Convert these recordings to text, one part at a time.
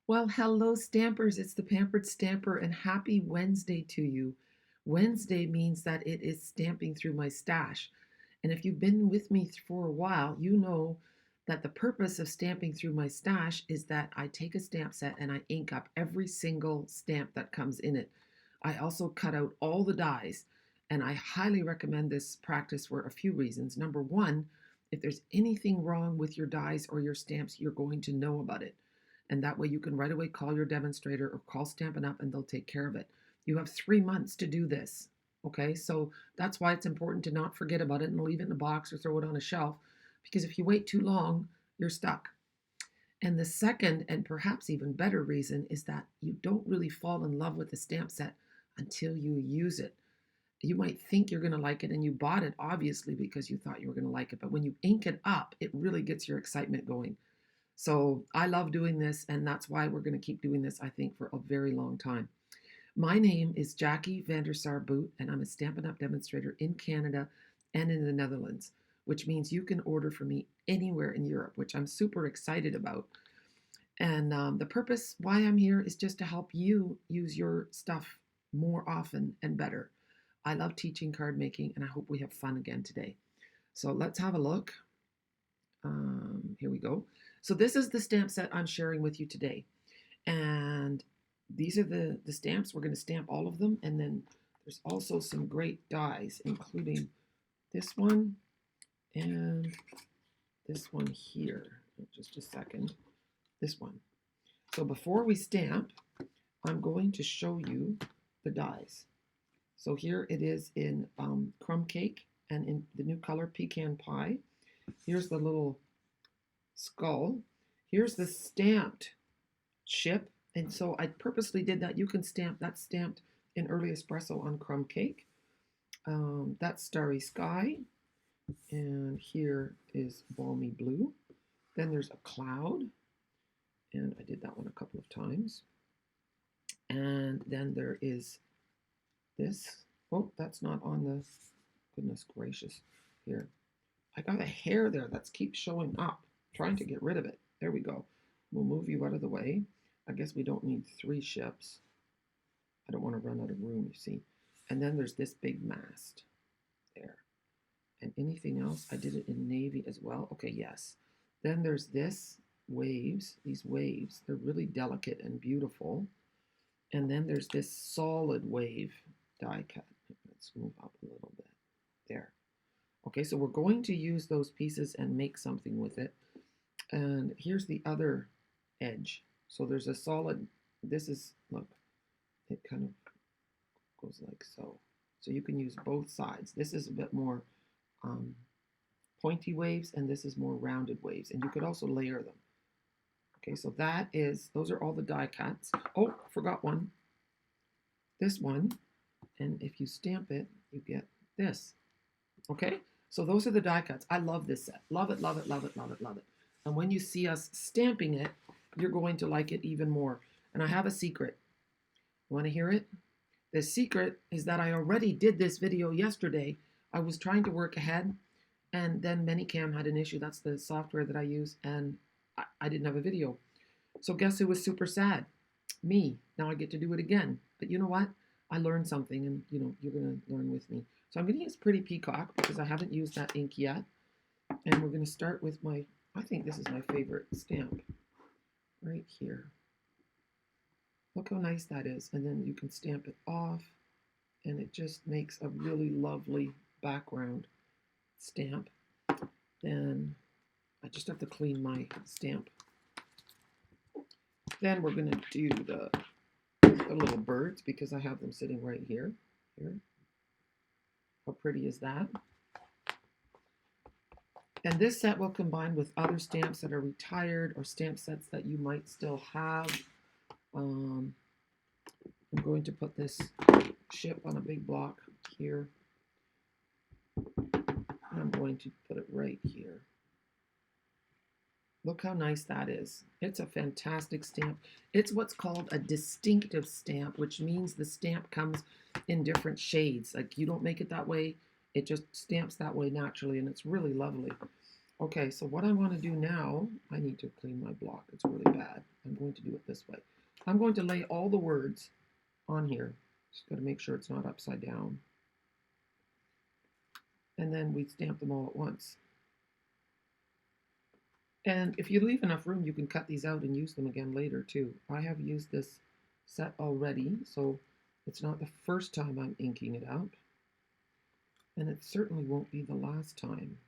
Well, hello, Stampers. It's the Pampered Stamper, and happy Wednesday to you. Wednesday means that it is stamping through my stash. And if you've been with me for a while, you know that the purpose of stamping through my stash is that I take a stamp set and I ink up every single stamp that comes in it. I also cut out all the dies, and I highly recommend this practice for a few reasons. Number one, if there's anything wrong with your dies or your stamps, you're going to know about it. And that way you can right away call your demonstrator or call Stampin' Up and they'll take care of it. You have 3 months to do this. Okay, so that's why it's important to not forget about it and leave it in a box or throw it on a shelf, because if you wait too long, you're stuck. And the second, and perhaps even better reason, is that you don't really fall in love with the stamp set until you use it. You might think you're going to like it, and you bought it obviously because you thought you were going to like it, but when you ink it up, it really gets your excitement going. So I love doing this, and that's why we're going to keep doing this, I think, for a very long time. My name is Jackie Vandersar Boot, and I'm a Stampin' Up! Demonstrator in Canada and in the Netherlands, which means you can order from me anywhere in Europe, which I'm super excited about. And the purpose why I'm here is just to help you use your stuff more often and better. I love teaching card making, and I hope we have fun again today. So let's have a look. Here we go. So this is the stamp set I'm sharing with you today. And these are the stamps. We're going to stamp all of them. And then there's also some great dies, including this one and this one here. Just a second. This one. So before we stamp, I'm going to show you the dies. So here it is in crumb cake and in the new color pecan pie. Here's the little skull. Here's the stamped ship. And so I purposely did that. You can stamp that stamped in early espresso on crumb cake. That's Starry Sky. And here is Balmy Blue. Then there's a cloud. And I did that one a couple of times. And then there is this. Oh, that's not on the, goodness gracious, here. I got a hair there that keeps showing up. Trying to get rid of it. There we go. We'll move you out of the way. I guess we don't need 3 ships. I don't want to run out of room, you see. And then there's this big mast there. And anything else? I did it in navy as well. Okay, yes. Then there's this waves, these waves. They're really delicate and beautiful. And then there's this solid wave die cut. Let's move up a little bit. There. Okay, so we're going to use those pieces and make something with it. And here's the other edge. So there's a solid, this is, look, it kind of goes like so. So you can use both sides. This is a bit more pointy waves, and this is more rounded waves. And you could also layer them. Okay, so that is, those are all the die cuts. Oh, forgot one. This one, and if you stamp it, you get this. Okay, so those are the die cuts. I love this set. Love it, love it, love it, love it, love it. And when you see us stamping it, you're going to like it even more. And I have a secret. You want to hear it? The secret is that I already did this video yesterday. I was trying to work ahead, and then Manycam had an issue. That's the software that I use, and I didn't have a video. So guess who was super sad? Me. Now I get to do it again. But you know what? I learned something, and you're going to learn with me. So I'm going to use Pretty Peacock because I haven't used that ink yet. And we're going to start with my, I think this is my favorite stamp right here. Look how nice that is. And then you can stamp it off, and it just makes a really lovely background stamp. Then I just have to clean my stamp. Then we're going to do the little birds because I have them sitting right here. How pretty is that? And this set will combine with other stamps that are retired or stamp sets that you might still have. I'm going to put this ship on a big block here. And I'm going to put it right here. Look how nice that is. It's a fantastic stamp. It's what's called a distinctive stamp, which means the stamp comes in different shades. Like you don't make it that way. It just stamps that way naturally, and it's really lovely. Okay, so what I want to do now, I need to clean my block. It's really bad. I'm going to do it this way. I'm going to lay all the words on here. Just got to make sure it's not upside down. And then we stamp them all at once. And if you leave enough room, you can cut these out and use them again later too. I have used this set already, so it's not the first time I'm inking it out. And it certainly won't be the last time.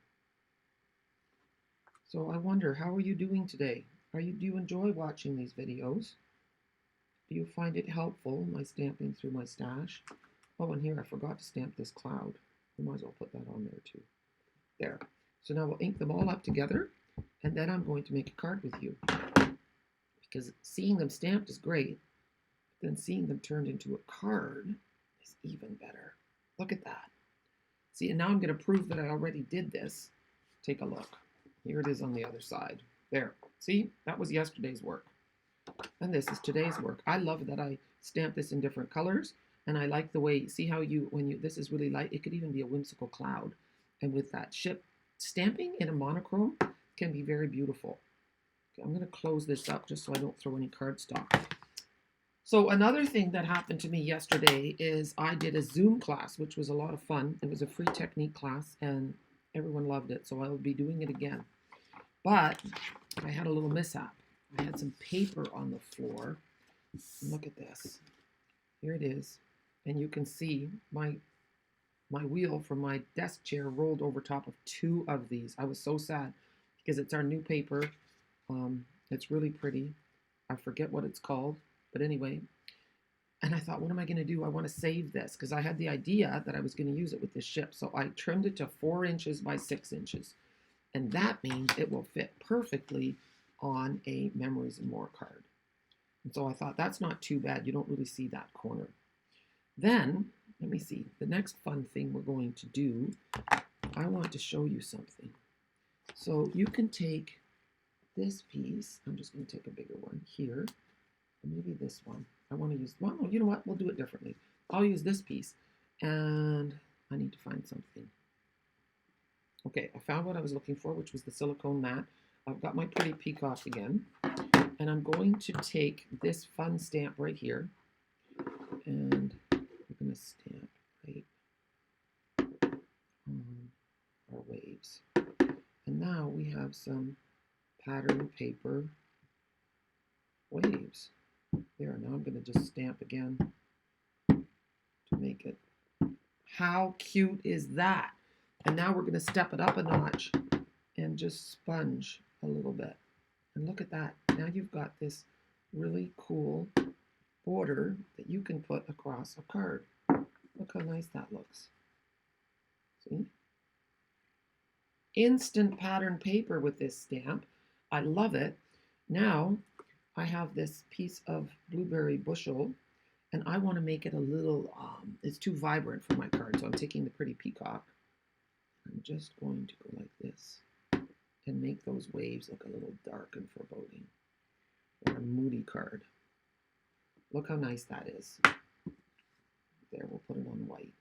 So I wonder, how are you doing today? Do you enjoy watching these videos? Do you find it helpful, my stamping through my stash? Oh, and here I forgot to stamp this cloud. I might as well put that on there too. There. So now we'll ink them all up together, and then I'm going to make a card with you. Because seeing them stamped is great, but then seeing them turned into a card is even better. Look at that. See, and now I'm going to prove that I already did this. Take a look. Here it is on the other side. There. See, that was yesterday's work. And this is today's work. I love that I stamped this in different colors, and I like the way, see how this is really light, it could even be a whimsical cloud. And with that stamping in a monochrome can be very beautiful. Okay, I'm going to close this up just so I don't throw any cardstock. So another thing that happened to me yesterday is I did a Zoom class, which was a lot of fun. It was a free technique class, and everyone loved it, so I will be doing it again. But I had a little mishap. I had some paper on the floor. Look at this. Here it is. And you can see my wheel from my desk chair rolled over top of 2 of these. I was so sad because it's our new paper. It's really pretty. I forget what it's called, but anyway. And I thought, what am I going to do? I want to save this because I had the idea that I was going to use it with this ship. So I trimmed it to 4 inches by 6 inches. And that means it will fit perfectly on a Memories and More card. And so I thought, that's not too bad. You don't really see that corner. Then, let me see, the next fun thing we're going to do, I want to show you something. So you can take this piece, I'm just going to take a bigger one here, and maybe this one. I want to use, well, you know what, we'll do it differently. I'll use this piece, and I need to find something. Okay, I found what I was looking for, which was the silicone mat. I've got my pretty peacock again, and I'm going to take this fun stamp right here, and we're going to stamp right on our waves. And now we have some pattern paper waves. There, now I'm going to just stamp again to make it. How cute is that? And now we're going to step it up a notch and just sponge a little bit. And look at that. Now you've got this really cool border that you can put across a card. Look how nice that looks. See? Instant pattern paper with this stamp. I love it. Now I have this piece of blueberry bushel, and I want to make it a little, it's too vibrant for my card, so I'm taking the pretty peacock. I'm just going to go like this and make those waves look a little dark and foreboding. Or a moody card. Look how nice that is. There, we'll put it on white.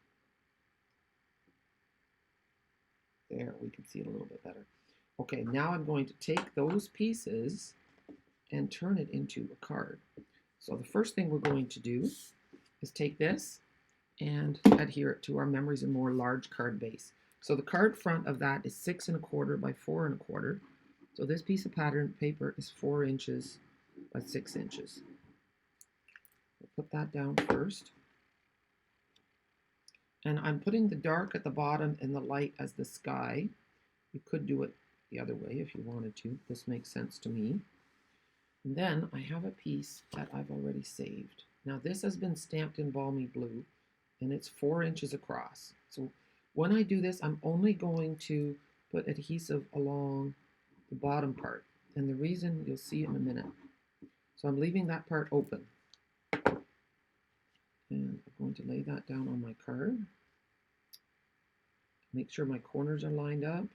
There, we can see it a little bit better. Okay, now I'm going to take those pieces and turn it into a card. So the first thing we're going to do is take this and adhere it to our Memories and More large card base. So the card front of that is 6 1/4 by 4 1/4. So this piece of pattern paper is 4 inches by 6 inches. We'll put that down first. And I'm putting the dark at the bottom and the light as the sky. You could do it the other way if you wanted to. This makes sense to me. And then I have a piece that I've already saved. Now this has been stamped in balmy blue, and it's 4 inches across. So when I do this, I'm only going to put adhesive along the bottom part. And the reason you'll see in a minute. So I'm leaving that part open. And I'm going to lay that down on my card. Make sure my corners are lined up.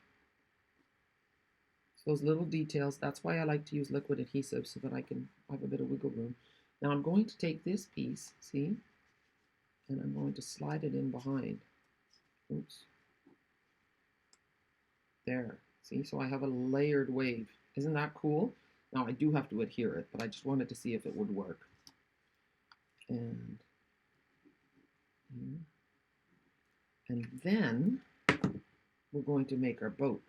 So those little details, that's why I like to use liquid adhesive so that I can have a bit of wiggle room. Now I'm going to take this piece, see, and I'm going to slide it in behind. Oops. There. See, so I have a layered wave. Isn't that cool? Now I do have to adhere it, but I just wanted to see if it would work. And then we're going to make our boat,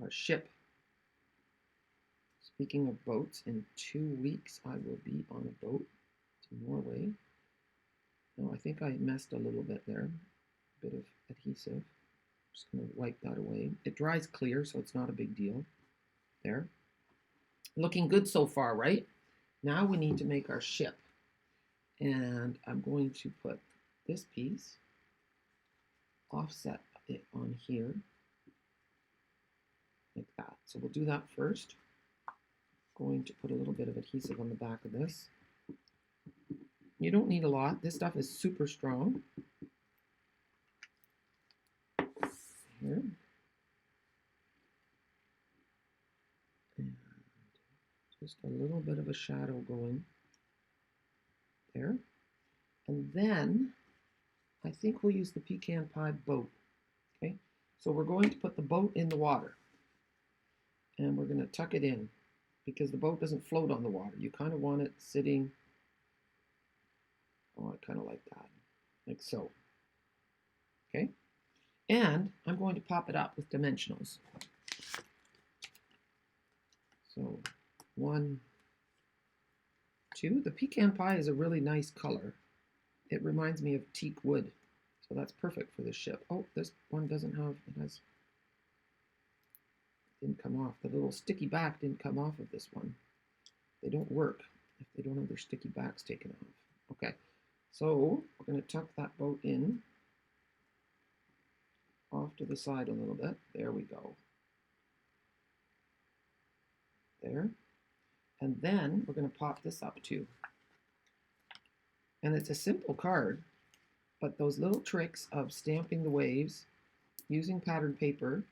our ship. Speaking of boats, in 2 weeks I will be on a boat to Norway. Now I think I messed a little bit there, a bit of adhesive. I'm just going to wipe that away. It dries clear, so it's not a big deal. There. Looking good so far, right? Now we need to make our ship. And I'm going to put this piece, offset it on here, like that. So we'll do that first. Going to put a little bit of adhesive on the back of this. You don't need a lot. This stuff is super strong. Here. And just a little bit of a shadow going there. And then I think we'll use the pecan pie boat. Okay, so we're going to put the boat in the water. And we're going to tuck it in because the boat doesn't float on the water. You kind of want it sitting, oh, I kind of like that, like so. Okay, and I'm going to pop it up with dimensionals. So 1, 2. The pecan pie is a really nice color. It reminds me of teak wood, so that's perfect for this ship. Oh, this one doesn't have, it has, didn't come off. The little sticky back didn't come off of this one. They don't work if they don't have their sticky backs taken off. Okay, so we're going to tuck that boat in off to the side a little bit. There we go. There. And then we're going to pop this up too. And it's a simple card, but those little tricks of stamping the waves, using pattern paper,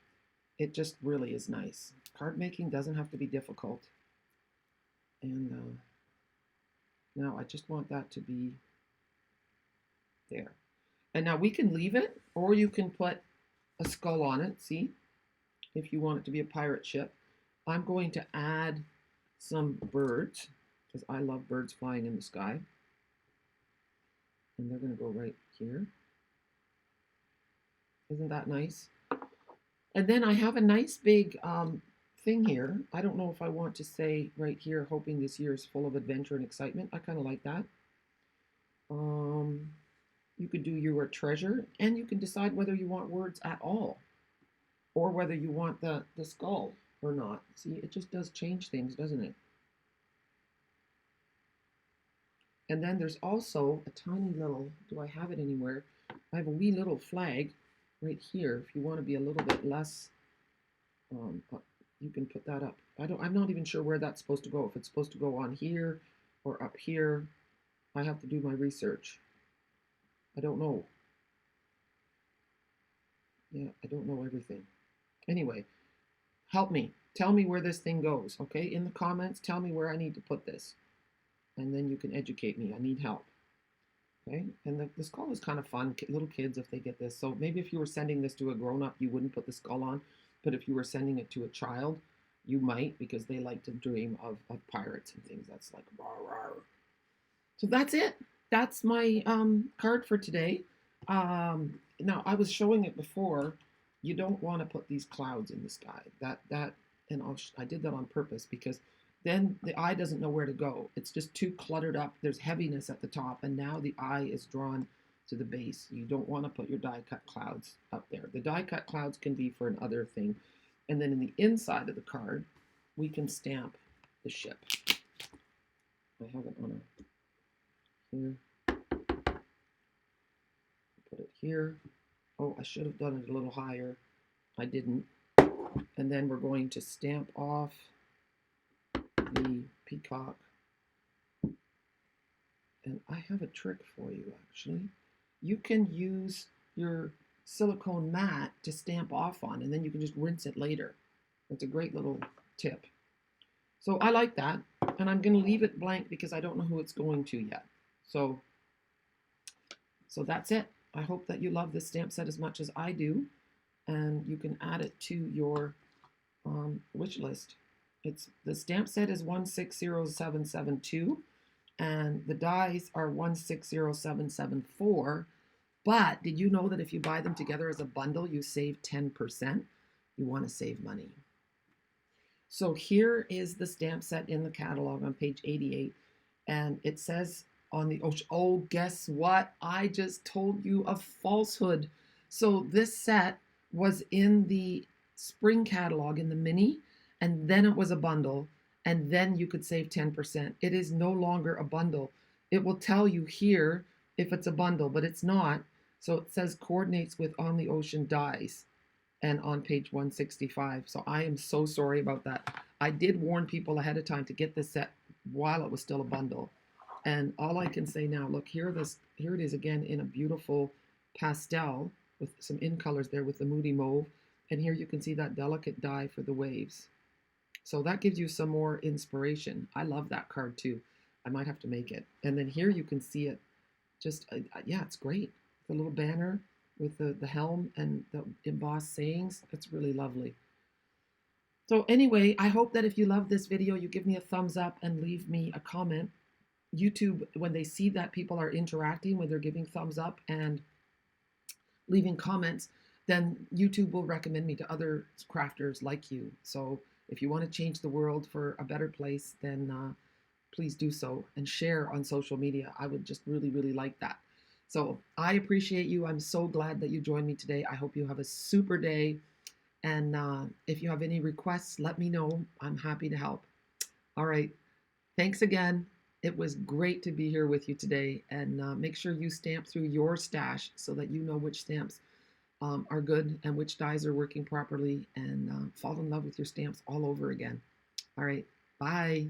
it just really is nice. Card making doesn't have to be difficult. And now I just want that to be there. And now we can leave it, or you can put a skull on it, see? If you want it to be a pirate ship. I'm going to add some birds, because I love birds flying in the sky. And they're going to go right here. Isn't that nice? And then I have a nice big thing here. I don't know if I want to say right here, hoping this year is full of adventure and excitement. I kind of like that. You could do your treasure, and you can decide whether you want words at all, or whether you want the skull or not. See, it just does change things, doesn't it? And then there's also a tiny little, do I have it anywhere? I have a wee little flag right here. If you want to be a little bit less, you can put that up. I'm not even sure where that's supposed to go. If it's supposed to go on here or up here, I have to do my research. I don't know. Yeah, I don't know everything. Anyway, help me. Tell me where this thing goes, okay? In the comments, tell me where I need to put this. And then you can educate me. I need help. Okay? And the skull is kind of fun. Little kids, if they get this. So maybe if you were sending this to a grown-up, you wouldn't put the skull on. But if you were sending it to a child, you might, because they like to dream of pirates and things. That's like, rah, rah. So that's it. That's my card for today. Now, I was showing it before. You don't want to put these clouds in the sky. And I did that on purpose, because then the eye doesn't know where to go. It's just too cluttered up. There's heaviness at the top, and now the eye is drawn to the base. You don't want to put your die-cut clouds up there. The die-cut clouds can be for another thing. And then in the inside of the card, we can stamp the ship. I have it on here. Put it here. Oh, I should have done it a little higher. I didn't. And then we're going to stamp off the peacock. And I have a trick for you, actually. You can use your silicone mat to stamp off on, and then you can just rinse it later. It's a great little tip. So I like that, and I'm going to leave it blank because I don't know who it's going to yet. So that's it. I hope that you love this stamp set as much as I do, and you can add it to your wish list. It's the stamp set is 160772 and the dies are 160774. But did you know that if you buy them together as a bundle, you save 10%? You want to save money. So here is the stamp set in the catalog on page 88. And it says on the, oh, guess what? I just told you a falsehood. So this set was in the spring catalog in the mini, and then it was a bundle, and then you could save 10%. It is no longer a bundle. It will tell you here if it's a bundle, but it's not. So it says coordinates with On the Ocean dies and on page 165. So I am so sorry about that. I did warn people ahead of time to get this set while it was still a bundle. And all I can say now, look, here it is again in a beautiful pastel with some in colors there with the Moody Mauve. And here you can see that delicate dye for the waves. So that gives you some more inspiration. I love that card too. I might have to make it. And then here you can see it. Just, yeah, it's great. The little banner with the helm and the embossed sayings. It's really lovely. So anyway, I hope that if you love this video, you give me a thumbs up and leave me a comment. YouTube, when they see that people are interacting, when they're giving thumbs up and leaving comments, then YouTube will recommend me to other crafters like you. So if you want to change the world for a better place, then please do so and share on social media. I would just really, really like that. So I appreciate you. I'm so glad that you joined me today. I hope you have a super day. And if you have any requests, let me know. I'm happy to help. All right. Thanks again. It was great to be here with you today. And make sure you stamp through your stash so that you know which stamps are good and which dies are working properly, and fall in love with your stamps all over again. All right. Bye.